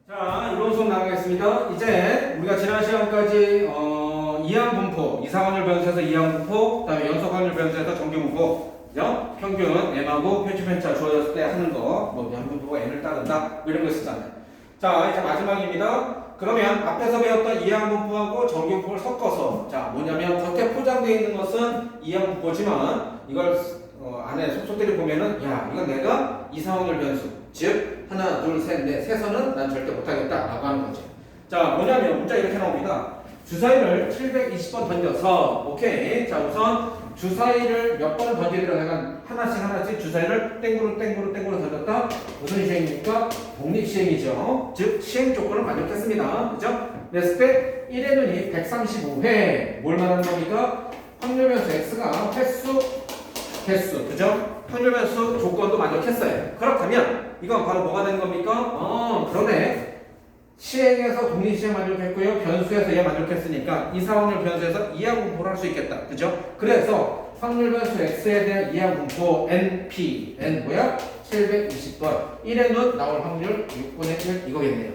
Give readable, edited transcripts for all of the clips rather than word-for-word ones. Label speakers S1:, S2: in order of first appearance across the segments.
S1: 자, 이론 수업 나가겠습니다. 이제 우리가 지난 시간까지 이항 분포, 이상확률 변수에서 이항 분포, 그다음에 연속 확률 변수에서 정규 분포, 그죠? 평균 m하고 표준 편차 주어졌을 때 하는 거, 뭐 이항 분포가 n을 따른다, 뭐 이런 거 있었잖아요. 자, 이제 마지막입니다. 그러면 앞에서 배웠던 이항 분포하고 정규 분포를 섞어서, 자, 뭐냐면 겉에 포장되어 있는 것은 이항 분포지만 이걸 안에 속속들이 보면은, 야, 이건 내가 이상확률 변수, 즉 하나, 둘, 셋, 넷, 세서는 난 절대 못하겠다 라고 하는 거지. 자, 뭐냐면 문자 이렇게 나옵니다. 주사위를 720번 던져서, 오케이. 자, 우선 주사위를 몇 번 던지더라 내가 하나씩 주사위를 땡구로 던졌다. 무슨 시행입니까? 독립시행이죠. 즉 시행 조건을 만족했습니다. 그죠? 그랬을 때 1의 눈이 135회 뭘 말하는 겁니까? 확률 변수 x가 개수, 그죠? 확률 변수 조건도 만족했어요. 그렇다면 이건 바로 뭐가 되는 겁니까? 그러네. 시행에서 독립시행 만족했고요. 변수에서 얘 만족했으니까 이상확률 변수에서 이항 분포를 할 수 있겠다. 그죠? 그래서 확률 변수 x에 대한 이항 분포 np, n 뭐야? 720번. 1의 눈 나올 확률 6분의 1 이거겠네요.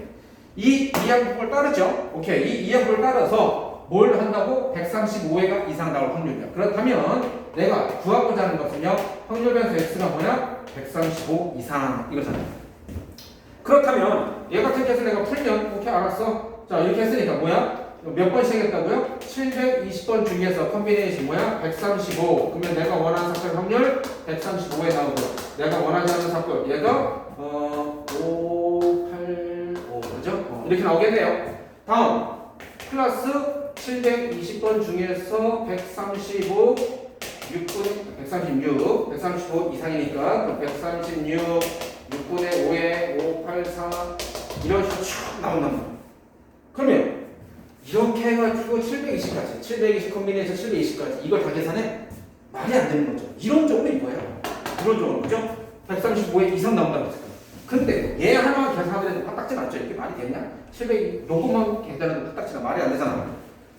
S1: 이 이항 분포를 따르죠? 오케이. 이 이항 분포를 따라서 뭘 한다고? 135회가 이상 나올 확률이야. 그렇다면 내가 구하고자 하는 것은요. 확률 변수 x가 뭐냐? 135 이상 이거잖아요. 그렇다면 얘 같은 케이스 내가 풀면 오케이 알았어. 자 이렇게 했으니까 뭐야? 몇 번 시행했다고요? 720번 중에서 컨비네이션 뭐야? 135. 그러면 내가 원하는 사건 확률 135에 나오고 내가 원하지 않는 사건 얘가 5, 8, 5 그죠? 이렇게 나오겠네요. 다음 플러스 720번 중에서 135 135 이상이니까 그 136 6분의 5에 5, 8, 4 이런 식으로 쭉 나온단 말이야. 그러면 이렇게 해가지고 720까지 720 컨비네이션 720까지 이걸 다 계산해? 말이 안 되는 거죠. 이론적으로 이거예요. 이론적으로 그죠? 135에 이상 나온다고 했어요. 근데 얘 하나만 계산하더라도 딱딱지 않죠? 이게 말이 되냐? 700 요것만 계산해도 딱딱지가 말이 안 되잖아.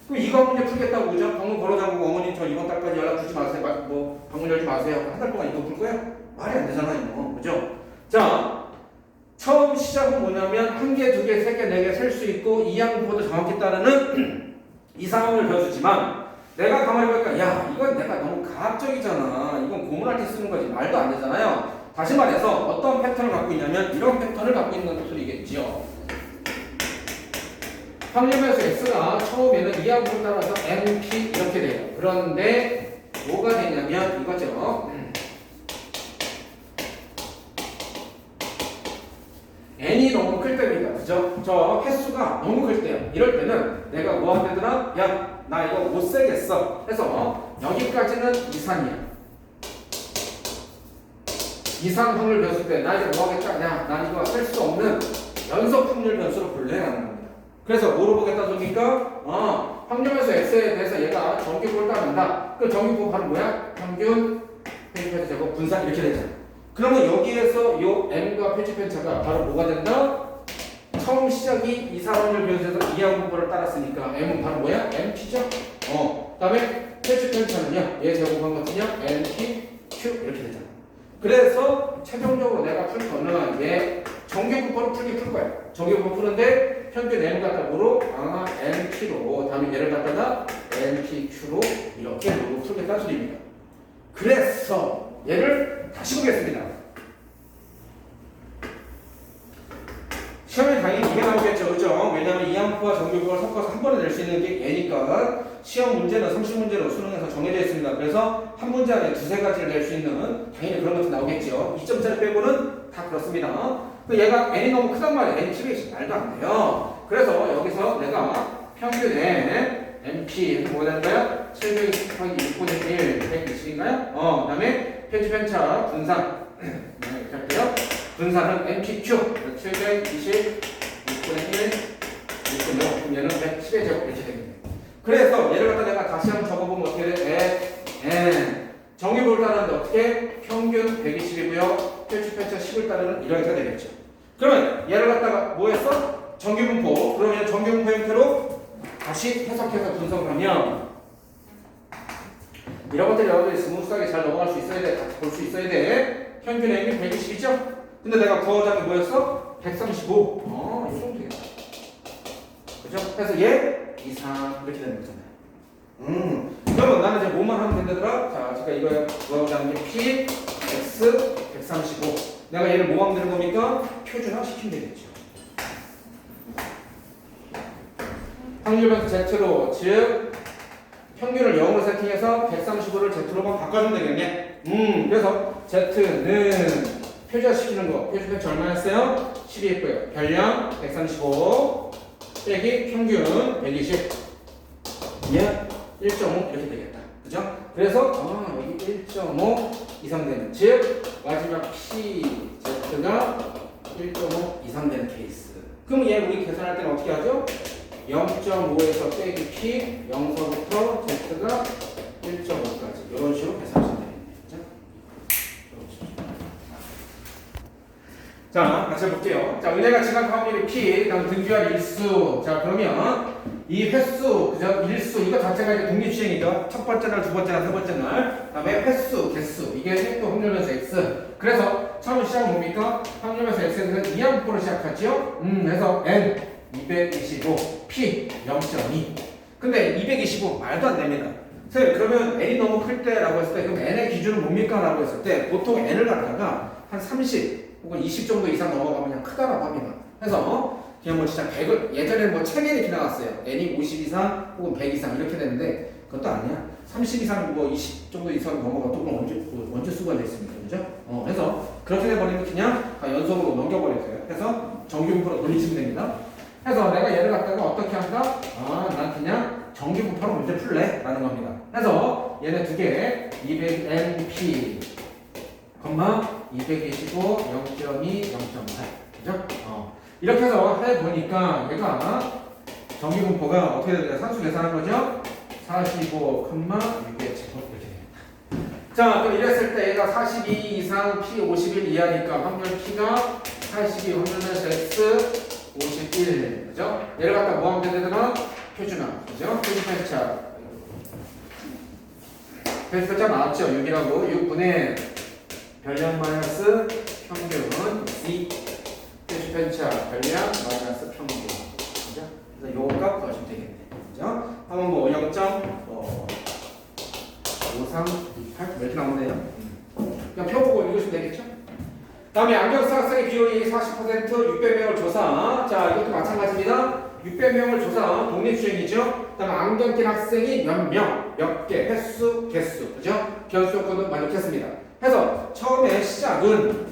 S1: 그럼 이거 문제 풀겠다고 그죠? 방문 걸어잡고 어머니 저 이번 달까지 연락 주지 마세요. 뭐 방문 열지 마세요. 한 달 동안 이거 풀 거야? 말이 안 되잖아 이거. 그죠? 자, 처음 시작은 뭐냐면 한 개, 두 개, 세 개, 네 개 셀 수 있고 이항 분포도 정확히 따르는 이상확률 변수지만 내가 가만히 보니까 야 이건 내가 너무 가학적이잖아. 이건 고문할 때 쓰는 거지 말도 안 되잖아요. 다시 말해서 어떤 패턴을 갖고 있냐면 이런 패턴을 갖고 있는 소리겠지요. 확률 변수 x가 처음에는 이항 분포 따라서 np 이렇게 돼요. 그런데 뭐가 되냐면 이거죠. n이 너무 클 때입니다. 그죠? 저 횟수가 너무 클 때요. 이럴 때는 내가 뭐 하면 되더라? 야, 나 이거 못 세겠어. 해서 여기까지는 이상이야. 이상 확률 변수 때 나 이제 뭐 하겠다? 야, 나 이거 셀 수 없는 연속 확률 변수로 분류해라는 겁니다. 그래서 뭐로 보겠다 소니까 확률 변수 x에 대해서 얘가 정규분을 따른다. 그 정규분 바로 뭐야? 평균, 페이퍼에서 제곱, 분산 이렇게 되잖아. 그러면 여기에서 요 m과 표준 편차가 바로 뭐가 된다? 처음 시작이 이상확률 변수에서 이항 분포를 따랐으니까 m은 바로 뭐야? np죠? 그다음에 표준 편차는요. 얘 제곱한 것은요. np, q 이렇게 되잖아. 그래서 최종적으로 내가 풀 거는 얘 정규 분포를 풀 거야. 정규 분포 푸는데 평균 m 갖다 뭐로? np로 다음에 얘를 갖다가 npq로 이렇게 놓고 풀겠다는 소리입니다. 그래서 얘를 다시 보겠습니다. 시험에 당연히 이게 나오겠죠. 그죠? 왜냐하면 이항분포와 정규분포를 섞어서 한 번에 낼 수 있는 게 얘니까 시험 문제는 30문제로 수능에서 정해져 있습니다. 그래서 한 문제 안에 두세 가지를 낼 수 있는 당연히 그런 것도 나오겠죠. 2점짜리 빼고는 다 그렇습니다. 얘가 n이 너무 크단 말이에요. n이 720 말도 안 돼요. 그래서 여기서 내가 평균에 np 뭐가 되는 거야? 720 곱하기 6분의 1 120인가요? 그 다음에 표준 편차 분산 이렇게 할게요. 분산은 npq 720 6분의 1 6분의 5 그럼 얘는 110의 제곱 이렇게 되겠네요. 그래서 얘를 갖다 내가 다시 한번 적어보면 어떻게 돼? n 정규분포를 따르는데 어떻게? 평균 120이고요. 표준 편차 10을 따르는 이렇게 되겠죠. 그러면 얘를 갖다가 뭐 했어? 정규분포. 그러면 정규분포 형태로 다시 해석해서 분석을 하면 이런 것들이 여러분들이 스무스하게 잘 넘어갈 수 있어야 돼. 같이 볼 수 있어야 돼. 평균 m이 120이죠? 근데 내가 구하자면 뭐였어? 135. 이 정도 되겠다. 그죠? 그래서 얘 2, 3 이렇게 되는 거잖아요. 그러면 나는 이제 뭐만 하면 된다더라? 자, 제가 이거 구하고자 게 P, X, 135. 내가 얘를 뭐 하면 되는 겁니까? 표준화 시키면 되겠죠. 확률 변수 Z로, 즉 평균을 0으로 세팅해서 135를 Z로만 바꿔주면 되겠네. 그래서 Z는 표준화시키는 거. 표준 펜치 얼마였어요? 10이 있고요. 별량 135 빼기 평균 120. 얘 1.5 이렇게 되겠다. 그죠? 그래서 여기 1.5 이상 되는, 즉 마지막 P, Z가 1.5 이상 되는 케이스. 그럼 얘 우리 계산할 때는 어떻게 하죠? 0.5에서 빼기 P, 0서부터 Z가 1.5까지 이런 식으로 계산하시면 되겠네요. 그죠? 자, 같이 해볼게요. 자, 은혜가 지난 확률이 P, 다음 등기할 일수. 자, 그러면 이 횟수, 그죠? 일수, 이거 자체가 이제 독립주행이죠. 첫 번째 날, 두 번째 날, 세 번째 날. 그 다음에 횟수, 개수. 이게 또 확률 변수 X. 그래서 처음 시작은 뭡니까? 확률 변수 X에는 2항부로 시작하죠? 그래서 N 225, P 0.2. 근데 225 말도 안 됩니다. 선생님, 그러면 N이 너무 클 때라고 했을 때, 그럼 N의 기준은 뭡니까? 라고 했을 때, 보통 N을 갖다가 한 30 혹은 20 정도 이상 넘어가면 그냥 크다라고 합니다. 그래서 그냥 뭐 진짜 100을, 예전에는 뭐 체면이 이렇게 나왔어요. N이 50 이상 혹은 100 이상 이렇게 되는데, 그것도 아니야. 30 이상 뭐 20 정도 이상 넘어가도 그건 원주 수가 되어 있습니다. 그죠? 그래서 그렇게 돼버리면 그냥 다 연속으로 넘겨버렸어요. 그래서 정규분포로 돌리시면 됩니다. 그래서 내가 얘를 갖다가 어떻게 한다? 난 그냥 정규분포로 문제 풀래 라는 겁니다. 그래서 얘네 두 개, 200NP, 225, 0.2, 0.8. 그죠? 이렇게 해서 해보니까 얘가 정규분포가 어떻게 되냐? 산수 계산한 거죠? 45, 600제곱 이렇게 됩니다. 자, 그럼 이랬을 때 얘가 42 이상 P 51 이하니까 확률 P가 82, 확률은 X 51. 그죠? 얘를 갖다 뭐 하면 되더라? 표준화. 그죠? 표준 편차. 표준 편차 나왔죠? 6이라고. 6분의 별량 마이너스 평균은 2. 표준 편차 별량 마이너스 평균. 그죠? 그래서 요 값 구하시면 되겠네. 그죠? 한번 뭐 0.5328 이렇게 나오네요. 그냥 펴보고 읽으시면 되겠죠? 다음에 안경 쓴 학생의 비율이 40%, 600명을 조사. 자, 이것도 마찬가지입니다. 600명을 조사, 독립주행이죠. 그다음에 안경 낀 학생이 몇 명, 몇 개, 횟수, 개수, 그죠? 변수 조건은 만족했습니다. 그래서 처음에 시작은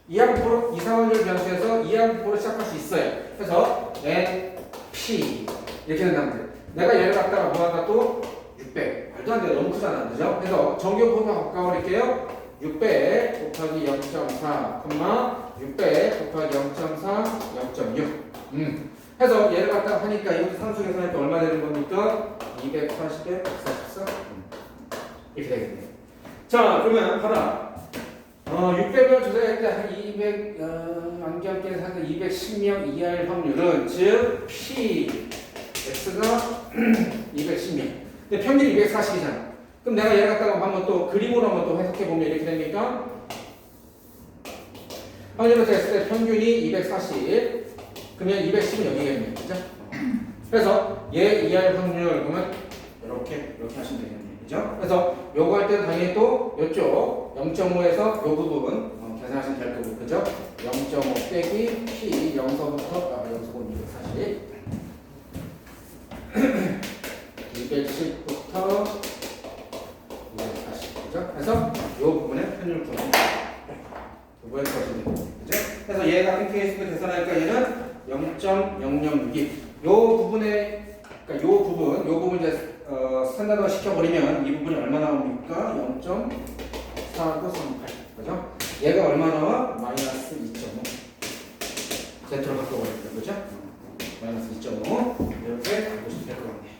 S1: 이항부로 이상확률 변수에서 이항부로 시작할 수 있어요. 그래서 N, P 이렇게 된다면 돼요. 내가 얘를 갖다가 뭐하다 또 600. 말도 안 돼요. 너무 크잖아, 그죠? 그래서 정규분포 가까워릴게요. 600 곱하기 0.4, 600 곱하기 0.4, 0.6. 해서 얘를 갖다 하니까 이것도 산수 계산할 때 얼마 되는 겁니까? 240에 144. 이렇게 되겠네요. 자, 그러면 봐라. 600을 조사할 때 한 200, 안경 낀 사람 210명 이하일 확률은, 즉, P, X가 210명. 근데 평균이 240이잖아. 그럼 내가 얘를 갖다가 한번 또 그림으로 한번 또 해석해 보면 이렇게 됩니까? 확률을 했을 때 평균이 240, 그러면 210은 여기겠네요, 그죠? 그래서 얘 이하의 확률 그러면 이렇게 하시면 되겠네요, 그죠? 그래서 요거 할 때는 당연히 또 이쪽 0.5에서 요 부분 계산하시면 될 거고, 그죠? 0.5 빼기 P 0서부터 240, 210부터 240, 그죠? 그래서 이 부분에 편율 구하는 부분에 구하시면 됩니다, 그죠? 그래서 얘 같은 케이스도 계산하니까 얘는 0.006이 이 부분에, 그러니까 이 부분 이제 스탠다드화 시켜버리면 이 부분이 얼마 나옵니까? 0.4938, 그죠? 얘가 얼마 나와? 마이너스 2.5. Z로 바꿔버립니다, 그죠? 마이너스 2.5 이렇게 보시면 될 것 같네요.